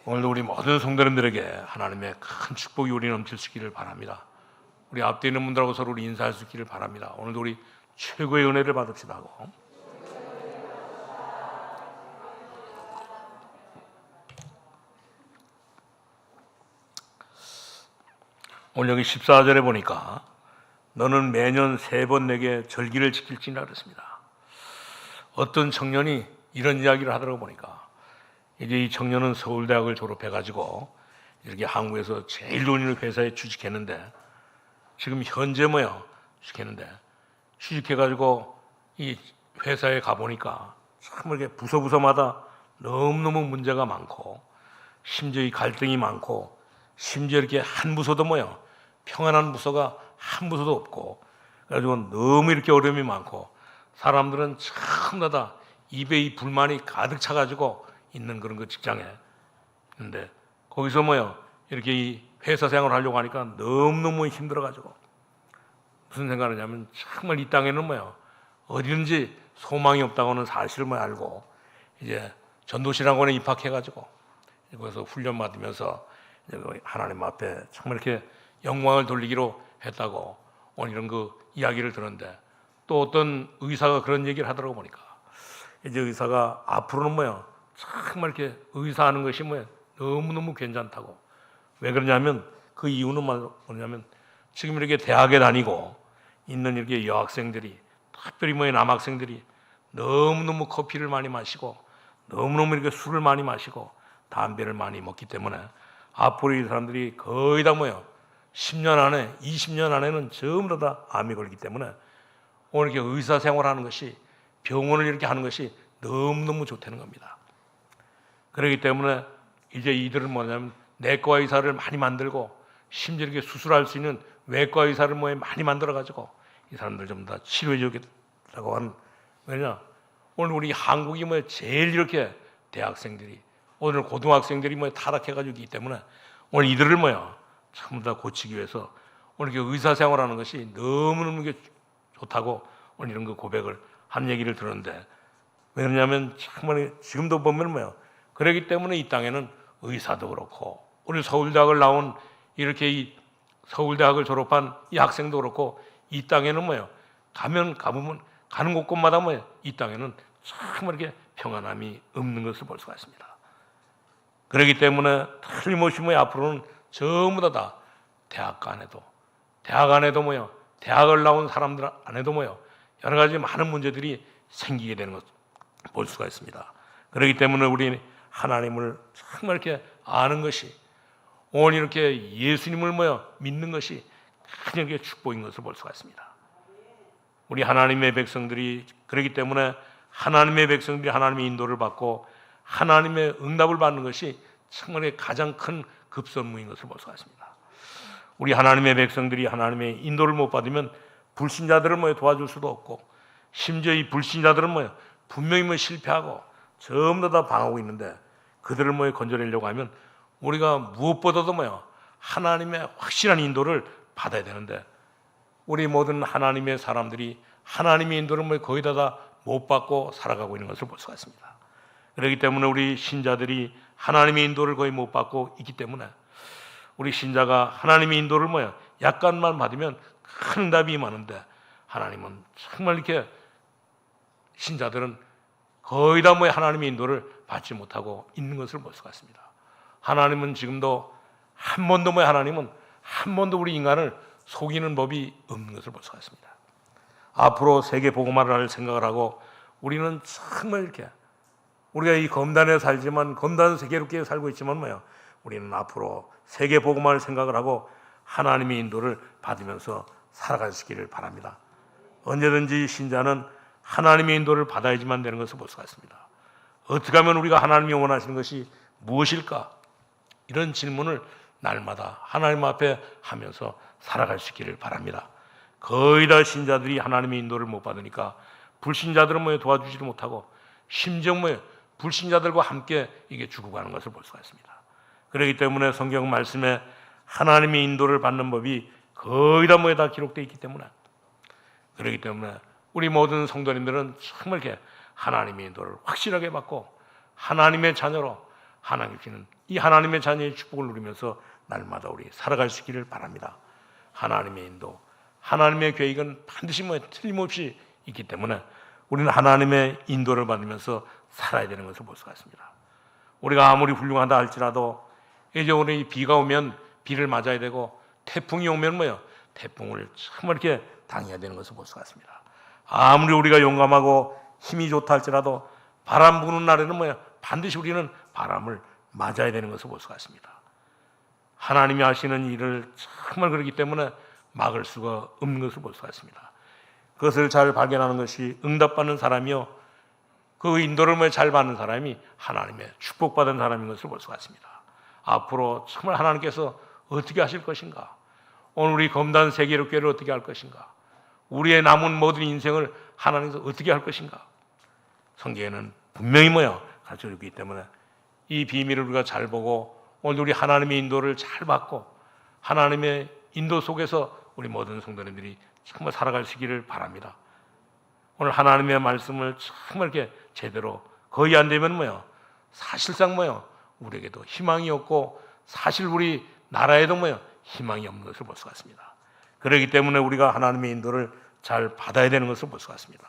오늘도 우리 모든 성도님들에게 하나님의 큰 축복이 우리 넘칠 수 있기를 바랍니다. 우리 앞에 있는 분들하고 서로 우리 인사할 수 있기를 바랍니다. 오늘도 우리 최고의 은혜를 받읍시다 하고. 오늘 여기 14절에 보니까 너는 매년 3번 내게 절기를 지킬지니라 그랬습니다. 어떤 청년이 이런 이야기를 하더라고 보니까 이제 이 청년은 서울대학을 졸업해가지고 이렇게 한국에서 제일 돈 있는 회사에 취직했는데 지금 현재 취직했는데 취직해가지고 이 회사에 가보니까 참 이렇게 부서마다 너무너무 문제가 많고 심지어 이 갈등이 많고 심지어 이렇게 한 부서도 평안한 부서가 한 부서도 없고 그래가지고 너무 이렇게 어려움이 많고 사람들은 전부 다 입에 이 불만이 가득 차가지고 있는 그런 그 직장에 근데 거기서 이렇게 이 회사 생활을 하려고 하니까 너무너무 힘들어가지고 무슨 생각을 하냐면 정말 이 땅에는 어디든지 소망이 없다고는 사실을 알고 이제 전도신학원에 입학해가지고 거기서 훈련 받으면서 하나님 앞에 정말 이렇게 영광을 돌리기로 했다고 오늘 이런 그 이야기를 들었는데 또 어떤 의사가 그런 얘기를 하더라고 보니까 이제 의사가 앞으로는 정말 이렇게 의사하는 것이 너무너무 괜찮다고. 왜 그러냐면 그 이유는 뭐냐면 지금 이렇게 대학에 다니고 있는 이렇게 여학생들이 특별히 남학생들이 너무너무 커피를 많이 마시고 너무너무 이렇게 술을 많이 마시고 담배를 많이 먹기 때문에 앞으로 이 사람들이 거의 다 10년 안에 20년 안에는 전부 다 암이 걸리기 때문에 오늘 이렇게 의사 생활하는 것이 병원을 이렇게 하는 것이 너무너무 좋다는 겁니다. 그렇기 때문에 이제 이들은 뭐냐면 내과 의사를 많이 만들고 심지어 이렇게 수술할 수 있는 외과 의사를 많이 만들어가지고 이 사람들 전부 다 치료해 주겠다고 하는. 왜냐 오늘 우리 한국이 제일 이렇게 대학생들이 오늘 고등학생들이 타락해가지고 있기 때문에 오늘 이들을 전부 다 고치기 위해서 오늘 이렇게 의사 생활하는 것이 너무너무 좋다고 오늘 이런 그 고백을 한 얘기를 들었는데 왜 그러냐면 정말 지금도 보면 그렇기 때문에 이 땅에는 의사도 그렇고 우리 서울대학을 나온 이렇게 이 서울대학을 졸업한 이 학생도 그렇고 이 땅에는 가보면 가는 곳곳마다 이 땅에는 정말 이렇게 평안함이 없는 것을 볼 수가 있습니다. 그렇기 때문에 틀림없이 앞으로는 전부 다 대학 안에도 대학을 나온 사람들 안에도 여러 가지 많은 문제들이 생기게 되는 것을 볼 수가 있습니다. 그렇기 때문에 우리 하나님을 정말 이렇게 아는 것이 오늘 이렇게 예수님을 믿는 것이 그냥 이렇게 축복인 것을 볼 수가 있습니다. 우리 하나님의 백성들이 그렇기 때문에 하나님의 백성들이 하나님의 인도를 받고 하나님의 응답을 받는 것이 정말 가장 큰 급선무인 것을 볼 수가 있습니다. 우리 하나님의 백성들이 하나님의 인도를 못 받으면 불신자들을 도와줄 수도 없고 심지어 이 불신자들은 분명히 실패하고 전부 다 방하고 있는데 그들을 건져내려고 하면 우리가 무엇보다도 하나님의 확실한 인도를 받아야 되는데 우리 모든 하나님의 사람들이 하나님의 인도를 거의 다 못 받고 살아가고 있는 것을 볼 수가 있습니다. 그렇기 때문에 우리 신자들이 하나님의 인도를 거의 못 받고 있기 때문에 우리 신자가 하나님의 인도를 약간만 받으면 큰 응답이 많은데 하나님은 정말 이렇게 신자들은 거의 다 하나님의 인도를 받지 못하고 있는 것을 볼 수가 있습니다. 하나님은 지금도 하나님은 한 번도 우리 인간을 속이는 법이 없는 것을 볼 수가 있습니다. 앞으로 세계 복음화를 할 생각을 하고 우리는 정말 이렇게 우리가 이 검단에 살지만 검단 세계롭게 살고 있지만 우리는 앞으로 세계 복음화를 생각을 하고 하나님의 인도를 받으면서 살아가시기를 바랍니다. 언제든지 신자는 하나님의 인도를 받아야지만 되는 것을 볼 수가 있습니다. 어떻게 하면 우리가 하나님이 원하시는 것이 무엇일까? 이런 질문을 날마다 하나님 앞에 하면서 살아갈 수 있기를 바랍니다. 거의 다 신자들이 하나님의 인도를 못 받으니까 불신자들은 도와주지도 못하고 심지어 불신자들과 함께 이게 죽어가는 것을 볼 수가 있습니다. 그렇기 때문에 성경 말씀에 하나님의 인도를 받는 법이 거의 다 기록되어 있기 때문에 그렇기 때문에 우리 모든 성도님들은 정말 이렇게 하나님의 인도를 확실하게 받고 하나님의 자녀로 하나님 주시는 이 하나님의 자녀의 축복을 누리면서 날마다 우리 살아갈 수 있기를 바랍니다. 하나님의 인도, 하나님의 계획은 반드시 틀림없이 있기 때문에 우리는 하나님의 인도를 받으면서 살아야 되는 것을 볼 수가 있습니다. 우리가 아무리 훌륭하다 할지라도 이제 우리 비가 오면 비를 맞아야 되고 태풍이 오면 태풍을 참 이렇게 당해야 되는 것을 볼 수가 있습니다. 아무리 우리가 용감하고 힘이 좋다 할지라도 바람 부는 날에는 반드시 우리는 바람을 맞아야 되는 것을 볼 수가 있습니다. 하나님이 하시는 일을 정말 그렇기 때문에 막을 수가 없는 것을 볼 수가 있습니다. 그것을 잘 발견하는 것이 응답받는 사람이요, 그 인도를 잘 받는 사람이 하나님의 축복받은 사람인 것을 볼 수가 있습니다. 앞으로 정말 하나님께서 어떻게 하실 것인가, 오늘 우리 검단 세계롭교회를 어떻게 할 것인가, 우리의 남은 모든 인생을 하나님께서 어떻게 할 것인가, 성경에는 분명히 가르쳐 주기 때문에 이 비밀을 우리가 잘 보고 오늘 우리 하나님의 인도를 잘 받고 하나님의 인도 속에서 우리 모든 성도님들이 정말 살아갈 수 있기를 바랍니다. 오늘 하나님의 말씀을 정말 이렇게 제대로 거의 안 되면 사실상 우리에게도 희망이 없고 사실 우리 나라에도 희망이 없는 것을 볼 수가 있습니다. 그렇기 때문에 우리가 하나님의 인도를 잘 받아야 되는 것을 볼 수가 있습니다.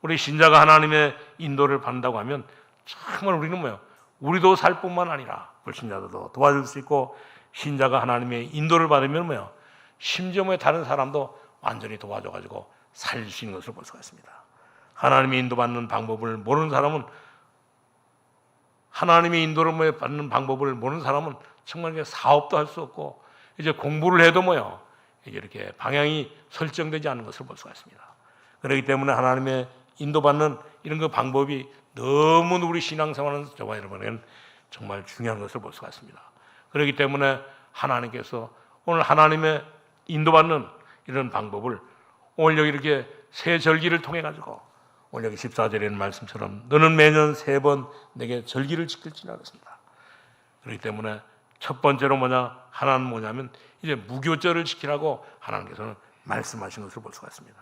우리 신자가 하나님의 인도를 받는다고 하면 정말 우리는 우리도 살 뿐만 아니라 불신자들도 도와줄 수 있고, 신자가 하나님의 인도를 받으면 심지어 다른 사람도 완전히 도와줘가지고 살릴 수 있는 것을 볼 수가 있습니다. 하나님의 인도받는 방법을 모르는 사람은, 하나님의 인도를 받는 방법을 모르는 사람은 정말 사업도 할 수 없고, 이제 공부를 해도 이게 이렇게 방향이 설정되지 않는 것을 볼 수가 있습니다. 그렇기 때문에 하나님의 인도받는 이런 그 방법이 너무 우리 신앙생활은 저와 여러분에게는 정말 중요한 것을 볼 수가 있습니다. 그렇기 때문에 하나님께서 오늘 하나님의 인도받는 이런 방법을 오늘 여기 이렇게 새 절기를 통해 가지고 오늘 여기 14절에 있는 말씀처럼 너는 매년 3번 내게 절기를 지킬지라 그랬습니다. 그렇기 때문에 첫 번째로 하나는 뭐냐면 이제 무교절을 지키라고 하나님께서는 말씀하신 것을 볼 수가 있습니다.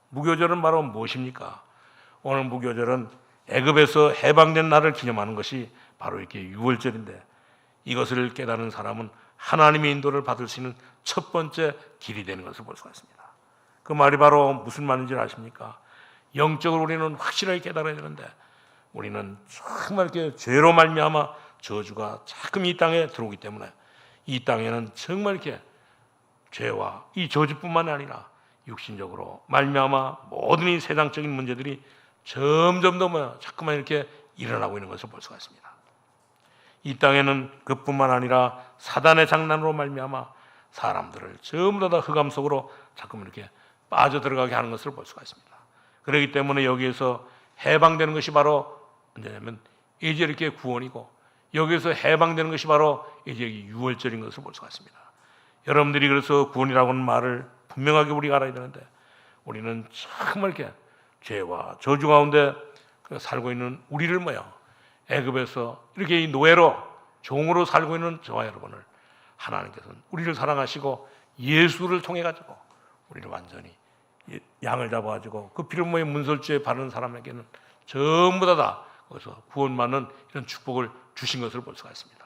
무교절은 바로 무엇입니까? 오늘 무교절은 애굽에서 해방된 날을 기념하는 것이 바로 이렇게 유월절인데, 이것을 깨달은 사람은 하나님의 인도를 받을 수 있는 첫 번째 길이 되는 것을 볼 수가 있습니다. 그 말이 바로 무슨 말인지 아십니까? 영적으로 우리는 확실하게 깨달아야 되는데 우리는 정말 이렇게 죄로 말미암아 저주가 자꾸 이 땅에 들어오기 때문에 이 땅에는 정말 이렇게 죄와 이 저주뿐만 아니라 육신적으로 말미암아 모든 이 세상적인 문제들이 점점 더 자꾸만 이렇게 일어나고 있는 것을 볼 수가 있습니다. 이 땅에는 그뿐만 아니라 사단의 장난으로 말미암아 사람들을 전부 다 흑암 속으로 자꾸만 이렇게 빠져들어가게 하는 것을 볼 수가 있습니다. 그렇기 때문에 여기에서 해방되는 것이 바로 언제냐면 이제 이렇게 구원이고, 여기에서 해방되는 것이 바로 이제 유월절인 것을 볼 수가 있습니다. 여러분들이 그래서 구원이라고 하는 말을 분명하게 우리가 알아야 되는데, 우리는 정말 이렇게 죄와 저주 가운데 살고 있는 우리를 애굽에서 이렇게 이 노예로 종으로 살고 있는 저와 여러분을 하나님께서는 우리를 사랑하시고 예수를 통해 가지고 우리를 완전히 양을 잡아가지고 그 피를 문설주에 바르는 사람에게는 전부 다 거기서 구원받는 이런 축복을 주신 것을 볼 수가 있습니다.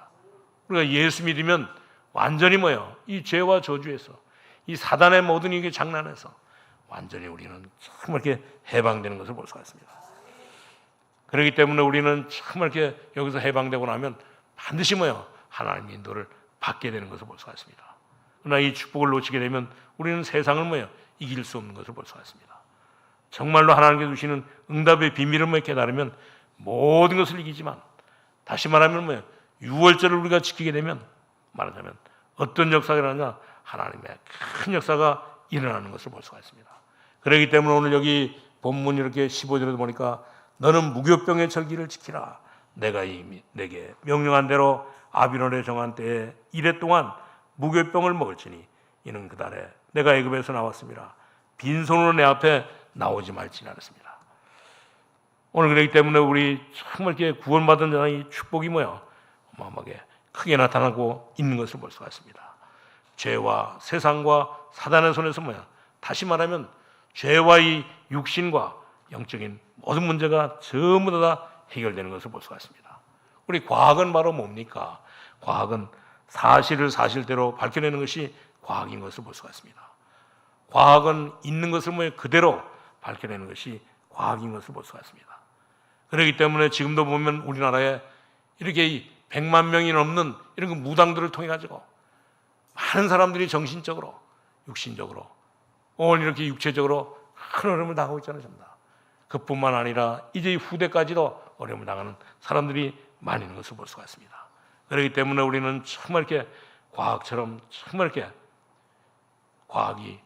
우리가 예수 믿으면 완전히 이 죄와 저주에서 이 사단의 모든 이게 장난에서 완전히 우리는 정말 이렇게 해방되는 것을 볼 수가 있습니다. 그렇기 때문에 우리는 정말 이렇게 여기서 해방되고 나면 반드시 하나님의 인도를 받게 되는 것을 볼 수가 있습니다. 그러나 이 축복을 놓치게 되면 우리는 세상을 이길 수 없는 것을 볼 수가 있습니다. 정말로 하나님께서 주시는 응답의 비밀을 깨달으면 모든 것을 이기지만, 다시 말하면 유월절을 우리가 지키게 되면 말하자면 어떤 역사가 일어나냐, 하나님의 큰 역사가 일어나는 것을 볼 수가 있습니다. 그렇기 때문에 오늘 여기 본문 이렇게 15절에도 보니까 너는 무교병의 절기를 지키라. 내가 이미 내게 명령한 대로 아비론의 정한 때에 이래 동안 무교병을 먹을지니 이는 그달에 내가 애굽에서 나왔습니다. 빈손으로 내 앞에 나오지 말지니 않았습니다. 오늘 그렇기 때문에 우리 정말 이렇게 구원받은 자의 축복이 어마어마하게 크게 나타나고 있는 것을 볼 수가 있습니다. 죄와 세상과 사단의 손에서 다시 말하면 죄와 이 육신과 영적인 모든 문제가 전부 다 해결되는 것을 볼 수가 있습니다. 우리 과학은 바로 뭡니까? 과학은 사실을 사실대로 밝혀내는 것이 과학인 것을 볼 수가 있습니다. 과학은 있는 것을 그대로 밝혀내는 것이 과학인 것을 볼 수가 있습니다. 그렇기 때문에 지금도 보면 우리나라에 이렇게 100만 명이 넘는 이런 그 무당들을 통해 가지고 많은 사람들이 정신적으로, 육신적으로, 오늘 이렇게 육체적으로 큰 어려움을 당하고 있잖아요. 그뿐만 아니라 이제 후대까지도 어려움을 당하는 사람들이 많이 있는 것을 볼 수가 있습니다. 그렇기 때문에 우리는 정말 이렇게 과학처럼 정말 이렇게 과학이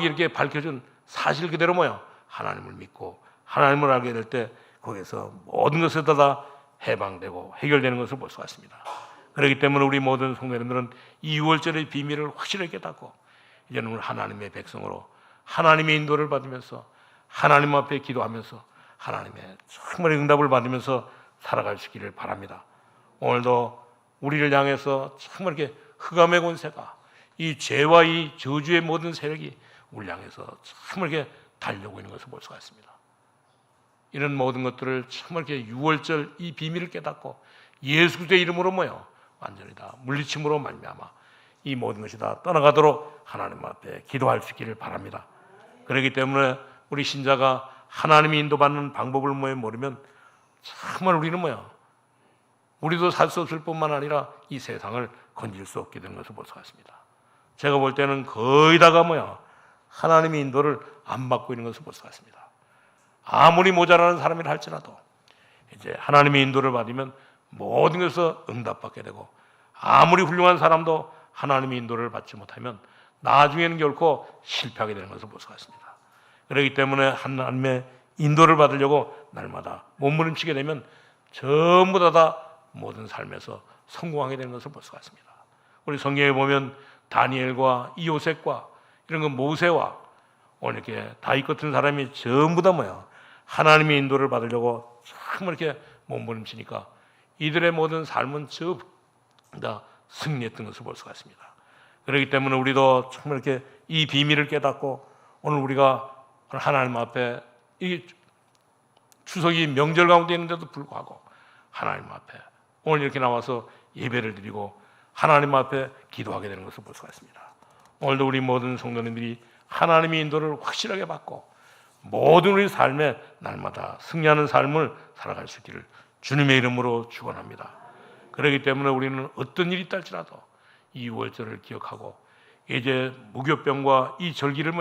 이렇게 밝혀준 사실 그대로 하나님을 믿고 하나님을 알게 될 때 거기에서 모든 것에 다 해방되고 해결되는 것을 볼 수가 있습니다. 그렇기 때문에 우리 모든 성도님들은 이 6월절의 비밀을 확실하게 깨닫고 이제는 하나님의 백성으로 하나님의 인도를 받으면서 하나님 앞에 기도하면서 하나님의 정말 응답을 받으면서 살아갈 수 있기를 바랍니다. 오늘도 우리를 향해서 정말 이렇게 흑암의 권세가 이 죄와 이 저주의 모든 세력이 우리를 향해서 정말 이렇게 달려오고 있는 것을 볼 수가 있습니다. 이런 모든 것들을 정말 이렇게 6월절 이 비밀을 깨닫고 예수 그리스도의 이름으로 완전히 다 물리침으로 말미암아 이 모든 것이 다 떠나가도록 하나님 앞에 기도할 수 있기를 바랍니다. 그렇기 때문에 우리 신자가 하나님이 인도받는 방법을 모르면 정말 우리는 우리도 살 수 없을 뿐만 아니라 이 세상을 건질 수 없게 되는 것을 볼 수가 있습니다. 제가 볼 때는 거의 다가 하나님의 인도를 안 받고 있는 것을 볼 수가 있습니다. 아무리 모자라는 사람이라 할지라도 이제 하나님의 인도를 받으면 모든 것에서 응답받게 되고 아무리 훌륭한 사람도 하나님의 인도를 받지 못하면 나중에는 결코 실패하게 되는 것을 볼 수가 있습니다. 그렇기 때문에 하나님의 인도를 받으려고 날마다 몸부림치게 되면 전부 다 모든 삶에서 성공하게 되는 것을 볼 수가 있습니다. 우리 성경에 보면 다니엘과 이 요셉과 이런 거 모세와 오늘 이렇게 다윗 같은 사람이 전부 다 하나님의 인도를 받으려고 정말 이렇게 몸부림치니까 이들의 모든 삶은 전부 다 승리했던 것을 볼 수가 있습니다. 그렇기 때문에 우리도 정말 이렇게 이 비밀을 깨닫고 오늘 우리가 하나님 앞에 이 추석이 명절 가운데 있는데도 불구하고 하나님 앞에 오늘 이렇게 나와서 예배를 드리고 하나님 앞에 기도하게 되는 것을 볼 수가 있습니다. 오늘도 우리 모든 성도님들이 하나님의 인도를 확실하게 받고 모든 우리 삶에 날마다 승리하는 삶을 살아갈 수 있기를 주님의 이름으로 축원합니다. 그렇기 때문에 우리는 어떤 일이 있달지라도 이 6월절을 기억하고 이제 무교병과 이 절기를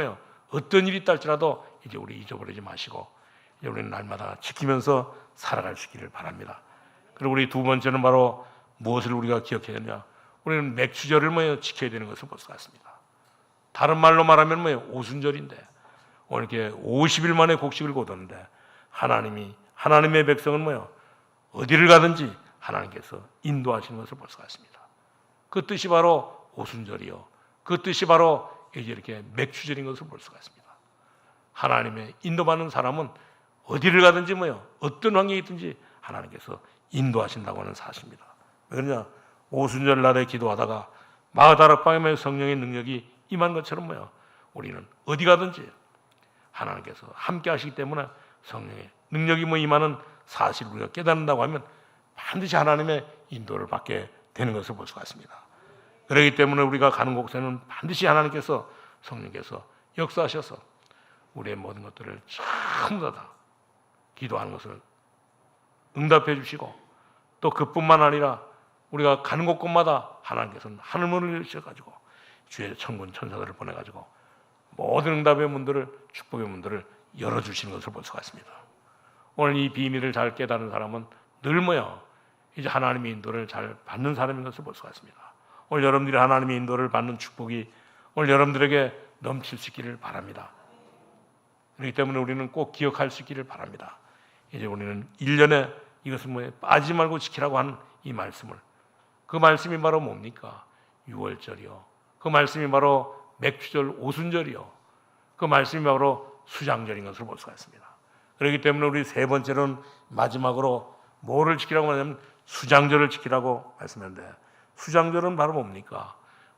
어떤 일이 있달지라도 이제 우리 잊어버리지 마시고 이제 우리는 날마다 지키면서 살아갈 수 있기를 바랍니다. 그리고 우리 두 번째는 바로 무엇을 우리가 기억해야 되냐? 우리는 맥추절을 지켜야 되는 것을 볼 수가 있습니다. 다른 말로 말하면 오순절인데 오늘 이렇게 50일 만에 곡식을 거두는데 하나님의 백성은 어디를 가든지 하나님께서 인도하시는 것을 볼 수가 있습니다. 그 뜻이 바로 오순절이요. 그 뜻이 바로 이제 이렇게 맥추절인 것을 볼 수가 있습니다. 하나님의 인도받는 사람은 어디를 가든지 어떤 환경이 있든지 하나님께서 인도하신다고 하는 사실입니다. 왜 그러냐? 오순절 날에 기도하다가 마가다락방에 성령의 능력이 임한 것처럼 우리는 어디 가든지 하나님께서 함께 하시기 때문에 성령의 능력이 임하는 사실을 우리가 깨닫는다고 하면 반드시 하나님의 인도를 받게 되는 것을 볼 수가 있습니다. 그렇기 때문에 우리가 가는 곳에는 반드시 하나님께서 성령께서 역사하셔서 우리의 모든 것들을 전부 다 기도하는 것을 응답해 주시고 또 그뿐만 아니라 우리가 가는 곳곳마다 하나님께서는 하늘문을 열셔가지고 주의 천군 천사들을 보내가지고 모든 응답의 문들을 축복의 문들을 열어주시는 것을 볼 수가 있습니다. 오늘 이 비밀을 잘 깨달은 사람은 늘 이제 하나님의 인도를 잘 받는 사람인 것을 볼 수가 있습니다. 오늘 여러분들이 하나님의 인도를 받는 축복이 오늘 여러분들에게 넘칠 수 있기를 바랍니다. 그렇기 때문에 우리는 꼭 기억할 수 있기를 바랍니다. 이제 우리는 1년에 이것을 빠지지 말고 지키라고 하는 이 말씀을, 그 말씀이 바로 뭡니까? 6월절이요. 그 말씀이 바로 맥추절 오순절이요. 그 말씀이 바로 수장절인 것을 볼 수가 있습니다. 그렇기 때문에 우리 세 번째는 마지막으로 뭐를 지키라고 하냐면 수장절을 지키라고 말씀했는데, 수장절은 바로 뭡니까?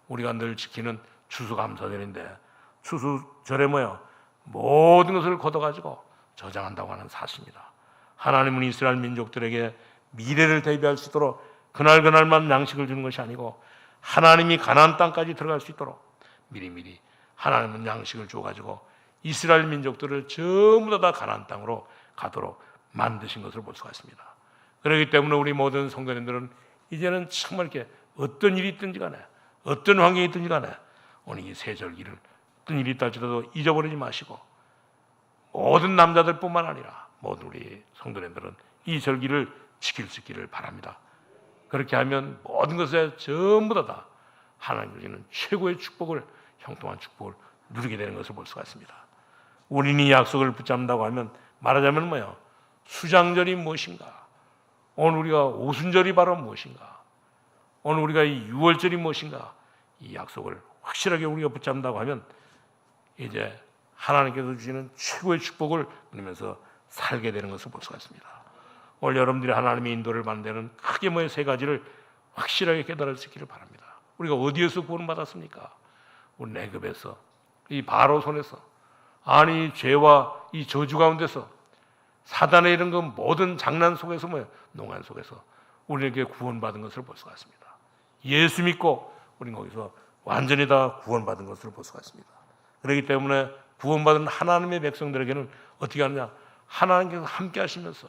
우리가 늘 지키는 추수감사절인데 추수절에 모든 것을 걷어가지고 저장한다고 하는 사실입니다. 하나님은 이스라엘 민족들에게 미래를 대비할 수 있도록 그날그날만 양식을 주는 것이 아니고 하나님이 가나안 땅까지 들어갈 수 있도록 미리미리 하나님은 양식을 줘가지고 이스라엘 민족들을 전부 다 가나안 땅으로 가도록 만드신 것을 볼 수가 있습니다. 그렇기 때문에 우리 모든 성도님들은 이제는 정말 이렇게 어떤 일이 있든지 간에 어떤 환경이 있든지 간에 오늘 이 세절기를 어떤 일이 있다 할지라도 잊어버리지 마시고 모든 남자들뿐만 아니라 모든 우리 성도님들은 이 절기를 지킬 수 있기를 바랍니다. 그렇게 하면 모든 것에 전부 다 하나님 주시는 최고의 축복을, 형통한 축복을 누리게 되는 것을 볼 수가 있습니다. 우리는 이 약속을 붙잡는다고 하면 말하자면 뭐예요? 수장절이 무엇인가? 오늘 우리가 오순절이 바로 무엇인가? 오늘 우리가 이 유월절이 무엇인가? 이 약속을 확실하게 우리가 붙잡는다고 하면 이제 하나님께서 주시는 최고의 축복을 누리면서 살게 되는 것을 볼 수가 있습니다. 오늘 여러분들이 하나님의 인도를 받는 데는 크게 뭐의 세 가지를 확실하게 깨달을 수 있기를 바랍니다. 우리가 어디에서 구원받았습니까? 우리 애굽에서, 이 바로 손에서, 아니 죄와 이 저주 가운데서, 사단의 이런 그 모든 장난 속에서 뭐예요? 농안 속에서 우리에게 구원받은 것을 볼 수가 있습니다. 예수 믿고 우리는 거기서 완전히 다 구원받은 것을 볼 수가 있습니다. 그렇기 때문에 구원받은 하나님의 백성들에게는 어떻게 하느냐? 하나님께서 함께 하시면서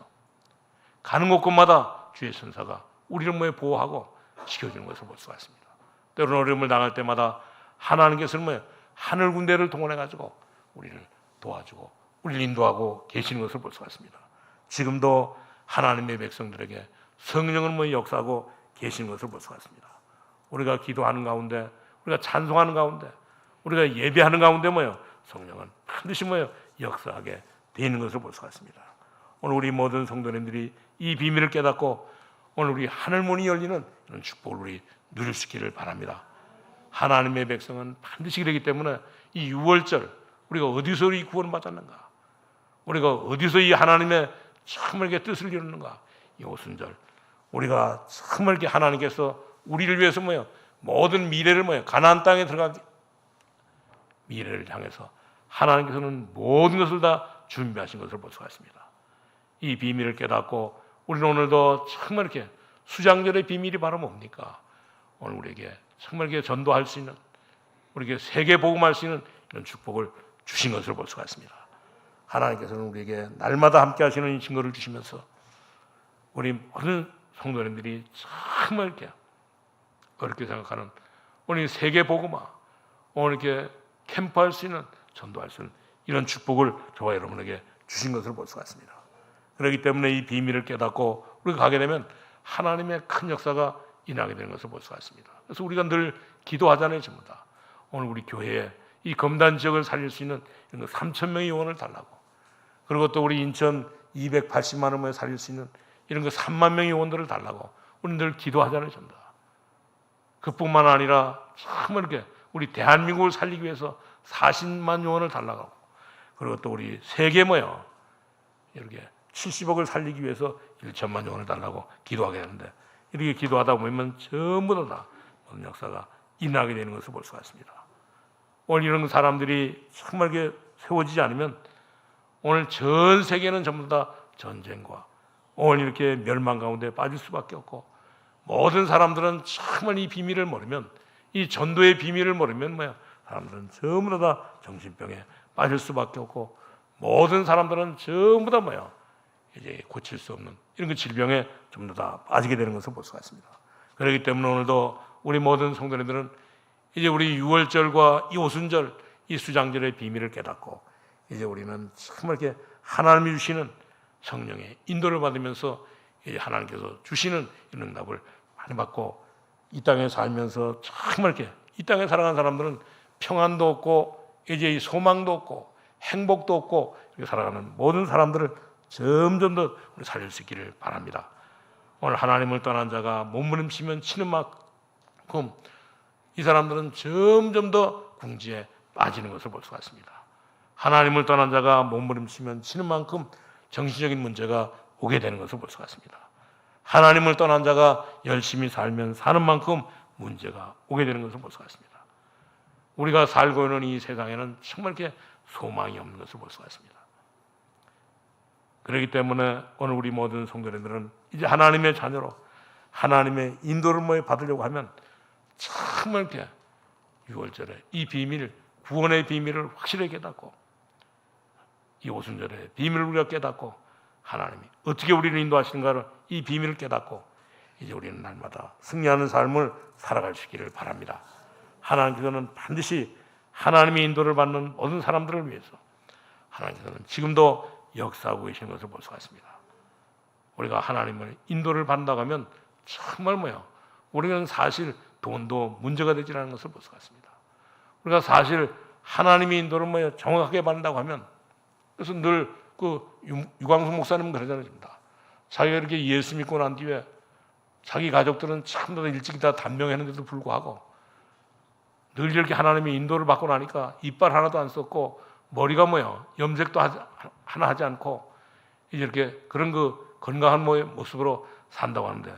가는 곳곳마다 주의 천사가 우리를 보호하고 지켜주는 것을 볼 수가 있습니다. 때로는 어려움을 당할 때마다 하나님께서는 하늘 군대를 동원해가지고 우리를 도와주고 우리를 인도하고 계시는 것을 볼 수가 있습니다. 지금도 하나님의 백성들에게 성령은 역사하고 계시는 것을 볼 수가 있습니다. 우리가 기도하는 가운데, 우리가 찬송하는 가운데, 우리가 예배하는 가운데 성령은 반드시 역사하게 되는 것을 볼 수가 있습니다. 오늘 우리 모든 성도님들이 이 비밀을 깨닫고 오늘 우리 하늘문이 열리는 이런 축복을 우리 누릴 수 있기를 바랍니다. 하나님의 백성은 반드시 그렇기 때문에 이 유월절 우리가 어디서 이 구원을 받았는가? 우리가 어디서 이 하나님의 정말 뜻을 이루는가? 이 오순절 우리가 정말 하나님께서 우리를 위해서 모든 미래를 가나안 땅에 들어가기 미래를 향해서 하나님께서는 모든 것을 다 준비하신 것을 볼 수가 있습니다. 이 비밀을 깨닫고 우리는 오늘도 정말 이렇게 수장절의 비밀이 바로 뭡니까? 오늘 우리에게 정말 이렇게 전도할 수 있는, 우리에게 세계 복음할 수 있는 이런 축복을 주신 것을 볼 수가 있습니다. 하나님께서는 우리에게 날마다 함께 하시는 이 증거를 주시면서 우리 모든 성도님들이 정말 이렇게 어렵게 생각하는 오늘 세계 복음화, 오늘 이렇게 캠프할 수 있는, 전도할 수 있는 이런 축복을 저와 여러분에게 주신 것을 볼 수가 있습니다. 그렇기 때문에 이 비밀을 깨닫고 우리가 가게 되면 하나님의 큰 역사가 일어나게 되는 것을 볼 수가 있습니다. 그래서 우리가 늘 기도하잖아요, 전부 다. 오늘 우리 교회에 이 검단 지역을 살릴 수 있는 이런 3,000명의 요원을 달라고, 그리고 또 우리 인천 280만 원에 살릴 수 있는 이런 3만 명의 요원들을 달라고 우리 늘 기도하잖아요, 전부 다. 그뿐만 아니라 정말 이렇게 우리 대한민국을 살리기 위해서 40만 요원을 달라고 하고, 그리고 또 우리 세계 이렇게 70억을 살리기 위해서 1천만 요원을 달라고 기도하게 되는데, 이렇게 기도하다 보면 전부 다 모든 역사가 일어나게 되는 것을 볼 수가 있습니다. 오늘 이런 사람들이 정말 이렇게 세워지지 않으면 오늘 전 세계는 전부 다 전쟁과 오늘 이렇게 멸망 가운데 빠질 수밖에 없고, 모든 사람들은 정말 이 비밀을 모르면, 이 전도의 비밀을 모르면 사람들은 전부 다 정신병에 빠질 수밖에 없고, 모든 사람들은 전부 다 이제 고칠 수 없는 이런 질병에 전부 다 빠지게 되는 것을 볼 수가 있습니다. 그렇기 때문에 오늘도 우리 모든 성도님들은 이제 우리 유월절과 이 오순절, 이 수장절의 비밀을 깨닫고 이제 우리는 정말 이렇게 하나님이 주시는 성령의 인도를 받으면서 이제 하나님께서 주시는 이런 응답을 많이 받고 이 땅에 살면서 정말 이렇게 이 땅에 살아가는 사람들은 평안도 없고 이제 소망도 없고 행복도 없고 이렇게 살아가는 모든 사람들을 점점 더 우리 살릴 수 있기를 바랍니다. 오늘 하나님을 떠난 자가 몸부림치면 치는 만큼 이 사람들은 점점 더 궁지에 빠지는 것을 볼 수가 있습니다. 하나님을 떠난 자가 몸부림치면 치는 만큼 정신적인 문제가 오게 되는 것을 볼 수가 있습니다. 하나님을 떠난 자가 열심히 살면 사는 만큼 문제가 오게 되는 것을 볼 수가 있습니다. 우리가 살고 있는 이 세상에는 정말 이렇게 소망이 없는 것을 볼 수가 있습니다. 그렇기 때문에 오늘 우리 모든 성도님들은 이제 하나님의 자녀로 하나님의 인도를 받으려고 하면 정말 이렇게 6월절에 이 비밀, 구원의 비밀을 확실히 깨닫고 이 오순절에 비밀을 우리가 깨닫고 하나님이 어떻게 우리를 인도하시는가를 이 비밀을 깨닫고 이제 우리는 날마다 승리하는 삶을 살아갈 수 있기를 바랍니다. 하나님께서는 반드시 하나님의 인도를 받는 모든 사람들을 위해서 하나님께서는 지금도 역사하고 계시는 것을 볼 수가 있습니다. 우리가 하나님의 인도를 받는다고 하면 정말 우리는 사실 돈도 문제가 되지 않는 것을 볼 수가 있습니다. 우리가 사실 하나님의 인도를 정확하게 받는다고 하면 그래서 늘 유광수 목사님은 그러잖아요. 자기가 이렇게 예수 믿고 난 뒤에 자기 가족들은 참 일찍 다 단명했는데도 불구하고 늘 이렇게 하나님의 인도를 받고 나니까 이빨 하나도 안 썼고 머리가 염색도 하나 하지 않고 이제 이렇게 그런 건강한 모습으로 산다고 하는데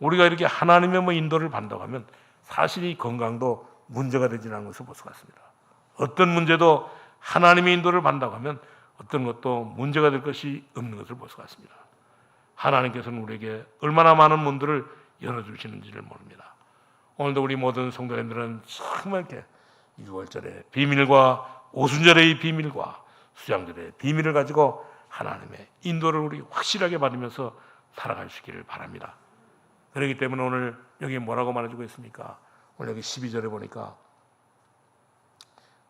우리가 이렇게 하나님의 인도를 받는다고 하면 사실 이 건강도 문제가 되지 않는 것을 볼 수가 있습니다. 어떤 문제도 하나님의 인도를 받는다고 하면 어떤 것도 문제가 될 것이 없는 것을 볼 수가 있습니다. 하나님께서는 우리에게 얼마나 많은 문들을 열어주시는지를 모릅니다. 오늘도 우리 모든 성도님들은 정말 이렇게 6월절의 비밀과 오순절의 이 비밀과 수장절의 비밀을 가지고 하나님의 인도를 우리 확실하게 받으면서 살아갈 수 있기를 바랍니다. 그렇기 때문에 오늘 여기 뭐라고 말해주고 있습니까? 오늘 여기 12절에 보니까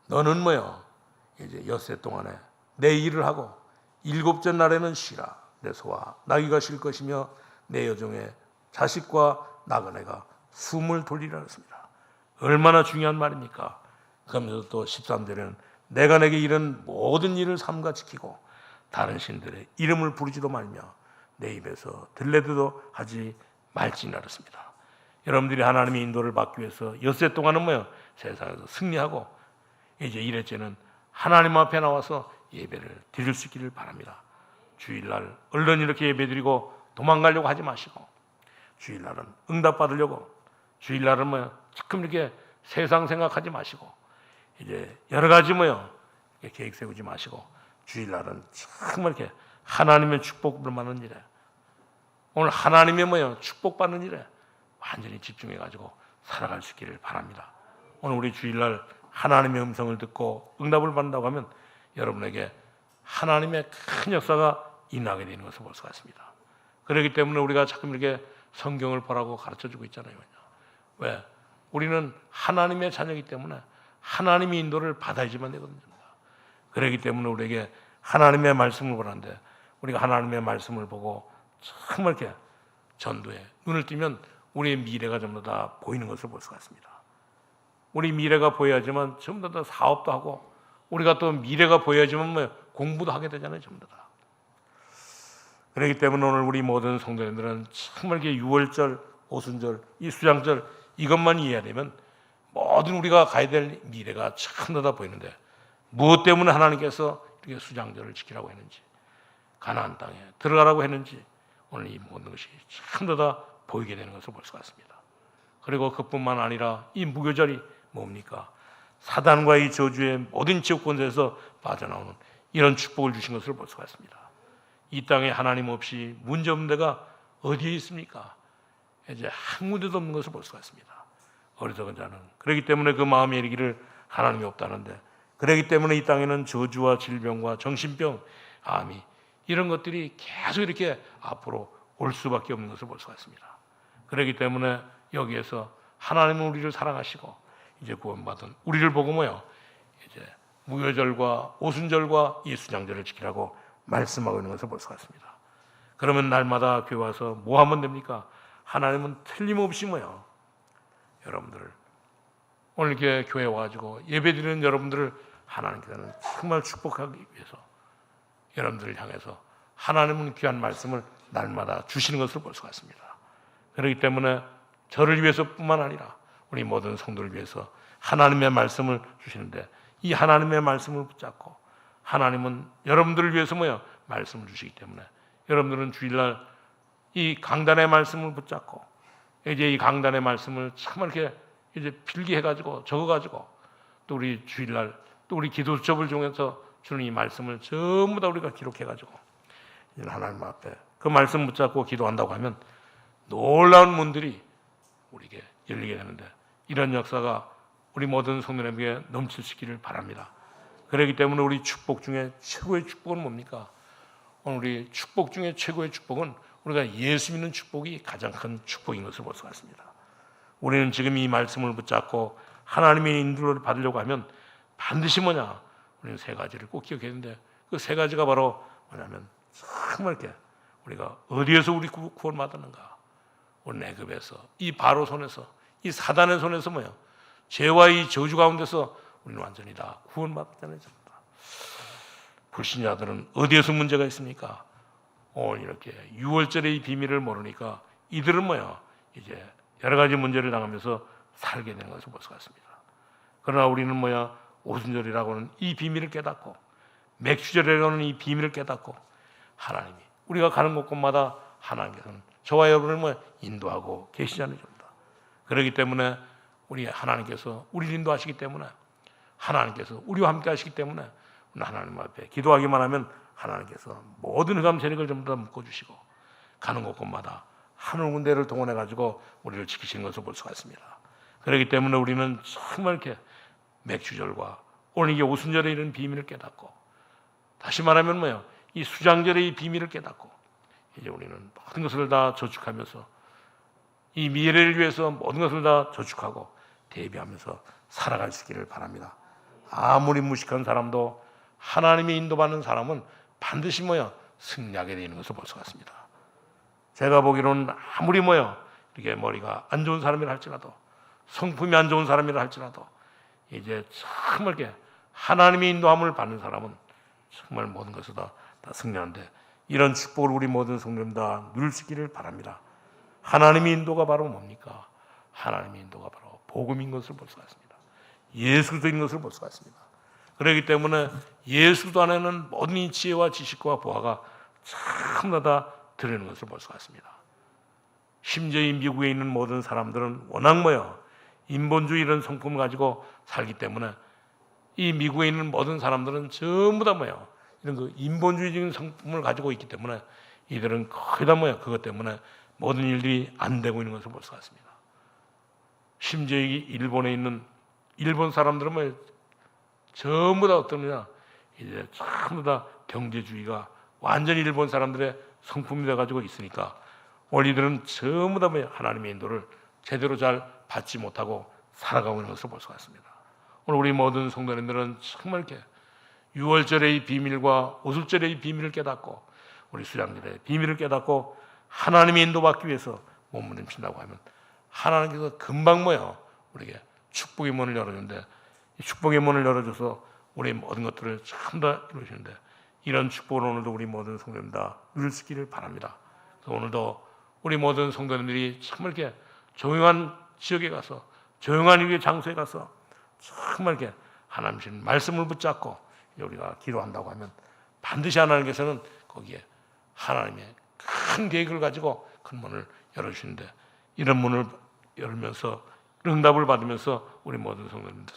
너는 이제 엿새 동안에 내 일을 하고 일곱째 날에는 쉬라. 내 소와 나귀가 쉴 것이며 내 여종의 자식과 나그네가 숨을 돌리라 했습니다. 얼마나 중요한 말입니까? 그러면서 또 13절에는 내가 내게 이른 모든 일을 삼가 지키고 다른 신들의 이름을 부르지도 말며 내 입에서 들레드도 하지 말지니라 했습니다. 여러분들이 하나님의 인도를 받기 위해서 엿새 동안은 세상에서 승리하고 이제 1회째는 하나님 앞에 나와서 예배를 드릴 수 있기를 바랍니다. 주일날 얼른 이렇게 예배드리고 도망가려고 하지 마시고 주일날은 응답받으려고 주일날은 지금 이렇게 세상 생각하지 마시고 이제 여러 가지 계획 세우지 마시고 주일날은 정말 이렇게 하나님의 축복을 받는 일에 오늘 하나님의 축복받는 일에 완전히 집중해가지고 살아갈 수 있기를 바랍니다. 오늘 우리 주일날 하나님의 음성을 듣고 응답을 받는다고 하면 여러분에게 하나님의 큰 역사가 일어나게 되는 것을 볼 수가 있습니다. 그렇기 때문에 우리가 자꾸 이렇게 성경을 보라고 가르쳐주고 있잖아요. 왜? 우리는 하나님의 자녀이기 때문에 하나님의 인도를 받아야지만 되거든요. 그렇기 때문에 우리에게 하나님의 말씀을 보라는데 우리가 하나님의 말씀을 보고 정말 이렇게 전도에 눈을 뜨면 우리의 미래가 전부 다 보이는 것을 볼 수가 있습니다. 우리 미래가 보여야지만 전부 다 사업도 하고 우리가 또 미래가 보여야지만 공부도 하게 되잖아요. 전부 다. 그렇기 때문에 오늘 우리 모든 성도님들은 정말 이렇게 6월절, 오순절, 이 수장절 이것만 이해하려면 모든 우리가 가야 될 미래가 전부 다 보이는데 무엇 때문에 하나님께서 이렇게 수장절을 지키라고 했는지 가나안 땅에 들어가라고 했는지 오늘 이 모든 것이 전부 다 보이게 되는 것을 볼 수가 있습니다. 그리고 그뿐만 아니라 이 무교절이 뭡니까? 사단과 이 저주의 모든 지옥 권세에서 빠져나오는 이런 축복을 주신 것을 볼 수가 있습니다. 이 땅에 하나님 없이 문제 없는 데가 어디에 있습니까? 이제 한 군데도 없는 것을 볼 수가 있습니다. 어리석은 자는 그렇기 때문에 그 마음에 이르기를 하나님이 없다는데 그렇기 때문에 이 땅에는 저주와 질병과 정신병, 암이 이런 것들이 계속 이렇게 앞으로 올 수밖에 없는 것을 볼 수가 있습니다. 그렇기 때문에 여기에서 하나님은 우리를 사랑하시고 이제 구원받은 우리를 보고 이제 무교절과 오순절과 이 수장절을 지키라고 말씀하고 있는 것을 볼 수가 있습니다. 그러면 날마다 교회 와서 뭐 하면 됩니까? 하나님은 틀림없이 여러분들을 오늘 이렇게 교회 와가지고 예배드리는 여러분들을 하나님께서는 정말 축복하기 위해서 여러분들을 향해서 하나님은 귀한 말씀을 날마다 주시는 것을 볼 수가 있습니다. 그렇기 때문에 저를 위해서뿐만 아니라 우리 모든 성도를 위해서 하나님의 말씀을 주시는데 이 하나님의 말씀을 붙잡고 하나님은 여러분들을 위해서 말씀을 주시기 때문에 여러분들은 주일날 이 강단의 말씀을 붙잡고 이제 이 강단의 말씀을 정말 이렇게 이제 필기해가지고 적어가지고 또 우리 주일날 또 우리 기도 수첩을 통해서 주는 이 말씀을 전부 다 우리가 기록해가지고 하나님 앞에 그 말씀 붙잡고 기도한다고 하면 놀라운 문들이 우리에게 열리게 되는데, 이런 역사가 우리 모든 성도님에게 넘치시기를 바랍니다. 그렇기 때문에 우리 축복 중에 최고의 축복은 뭡니까? 오늘 우리 축복 중에 최고의 축복은 우리가 예수 믿는 축복이 가장 큰 축복인 것을 볼 수가 있습니다. 우리는 지금 이 말씀을 붙잡고 하나님의 인도를 받으려고 하면 반드시 뭐냐? 우리는 세 가지를 꼭 기억해야 되는데, 그 세 가지가 바로 뭐냐면 정말 이렇게 우리가 어디에서 우리 구원 받았는가? 우리 애굽에서, 이 바로 손에서, 이 사단의 손에서 뭐야? 죄와 이 저주 가운데서 우리는 완전히 다 구원받았다는 점입니다. 불신자들은 어디에서 문제가 있습니까? 오늘 이렇게 6월절의 이 비밀을 모르니까 이들은 뭐야? 이제 여러 가지 문제를 당하면서 살게 되는 것을 볼 수가 있습니다. 그러나 우리는 뭐야? 오순절이라고 하는 이 비밀을 깨닫고, 맥주절이라고 하는 이 비밀을 깨닫고, 하나님이 우리가 가는 곳곳마다 하나님께서는 저와 여러분을 뭐 인도하고 계시자는 점입니다. 그렇기 때문에 우리 하나님께서 우리를 인도하시기 때문에, 하나님께서 우리와 함께 하시기 때문에 하나님 앞에 기도하기만 하면 하나님께서 모든 흑암 세력을 전부 다 묶어주시고 가는 곳곳마다 하늘 군대를 동원해 가지고 우리를 지키시는 것을 볼 수가 있습니다. 그렇기 때문에 우리는 정말 이렇게 맥주절과 오늘 이게 오순절에 이런 비밀을 깨닫고, 다시 말하면 뭐예요? 이 수장절의 이 비밀을 깨닫고, 이제 우리는 모든 것을 다 저축하면서 이 미래를 위해서 모든 것을 다 저축하고 대비하면서 살아갈 수 있기를 바랍니다. 아무리 무식한 사람도 하나님의 인도받는 사람은 반드시 뭐야? 승리하게 되는 것을 볼 수가 있습니다. 제가 보기로는 아무리 뭐야? 이렇게 머리가 안 좋은 사람이라 할지라도, 성품이 안 좋은 사람이라 할지라도, 이제 정말 이렇게 하나님의 인도함을 받는 사람은 정말 모든 것을 다 승리하는데, 이런 축복을 우리 모든 성도님 다 누릴 수 있기를 바랍니다. 하나님의 인도가 바로 뭡니까? 하나님의 인도가 바로 복음인 것을 볼 수가 있습니다. 예수 그리스도인 것을 볼 수가 있습니다. 그렇기 때문에 예수 그리스도 안에는 모든 이 지혜와 지식과 보화가 전부 다 들어있는 것을 볼 수가 있습니다. 심지어 이 미국에 있는 모든 사람들은 워낙 뭐요? 인본주의 이런 성품을 가지고 살기 때문에 이 미국에 있는 모든 사람들은 전부 다 뭐요? 이런 그 인본주의적인 성품을 가지고 있기 때문에 이들은 거의 다 뭐야? 그것 때문에 모든 일들이 안 되고 있는 것을 볼 수가 있습니다. 심지어 이 일본에 있는 일본 사람들은 뭐 전부 다 어떠느냐? 이제 전부 다 경제주의가 완전히 일본 사람들의 성품이 돼가지고 있으니까 오늘 이들은 전부 다 뭐 하나님의 인도를 제대로 잘 받지 못하고 살아가고 있는 것을 볼 수가 있습니다. 오늘 우리 모든 성도님들은 정말 이렇게 6월절의 이 비밀과 오순절의 이 비밀을 깨닫고, 우리 수장절의 비밀을 깨닫고 하나님의 인도받기 위해서 몸부림친다고 하면 하나님께서 금방 뭐요? 우리에게 축복의 문을 열어주는데, 이 축복의 문을 열어줘서 우리 모든 것들을 전부 다 이루시는데, 이런 축복을 오늘도 우리 모든 성도님 다 누릴 수 있기를 바랍니다. 오늘도 우리 모든 성도님들이 정말 이렇게 조용한 지역에 가서, 조용한 위의 장소에 가서 정말 이렇게 하나님 말씀을 붙잡고 우리가 기도한다고 하면 반드시 하나님께서는 거기에 하나님의 큰 계획을 가지고 큰 문을 열어주시는데, 이런 문을 열면서 응답을 받으면서 우리 모든 성도님들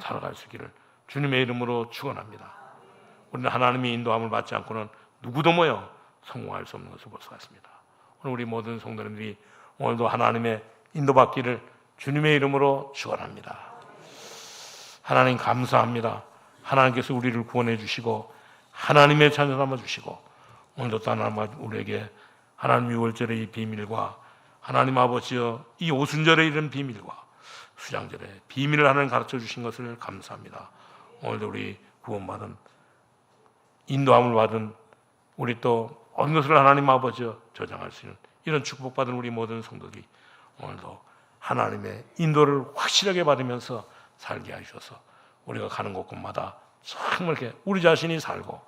살아갈 수 있기를 주님의 이름으로 축원합니다. 우리는 하나님의 인도함을 받지 않고는 누구도 뭐요? 성공할 수 없는 것을 볼 수가 있습니다. 오늘 우리 모든 성도님들이 오늘도 하나님의 인도받기를 주님의 이름으로 축원합니다. 하나님 감사합니다. 하나님께서 우리를 구원해 주시고 하나님의 자녀 삼아 주시고, 오늘도 또 하나님 우리에게 하나님 6월절의 이 비밀과 하나님 아버지여 이 오순절의 이런 비밀과 수장절의 비밀을 하나님 가르쳐 주신 것을 감사합니다. 오늘도 우리 구원받은 인도함을 받은 우리 또 어느 것을 하나님 아버지여 저장할 수 있는 이런 축복받은 우리 모든 성도들이 오늘도 하나님의 인도를 확실하게 받으면서 살게 하셔서 우리가 가는 곳곳마다 정말 이렇게 우리 자신이 살고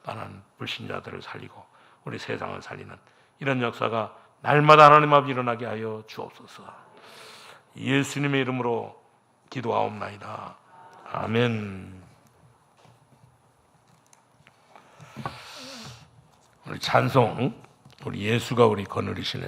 다른 불신자들을 살리고 우리 세상을 살리는 이런 역사가 날마다 하나님 앞에 일어나게 하여 주옵소서. 예수님의 이름으로 기도하옵나이다. 아멘. 우리 찬송, 우리 예수가 우리 거느리시네.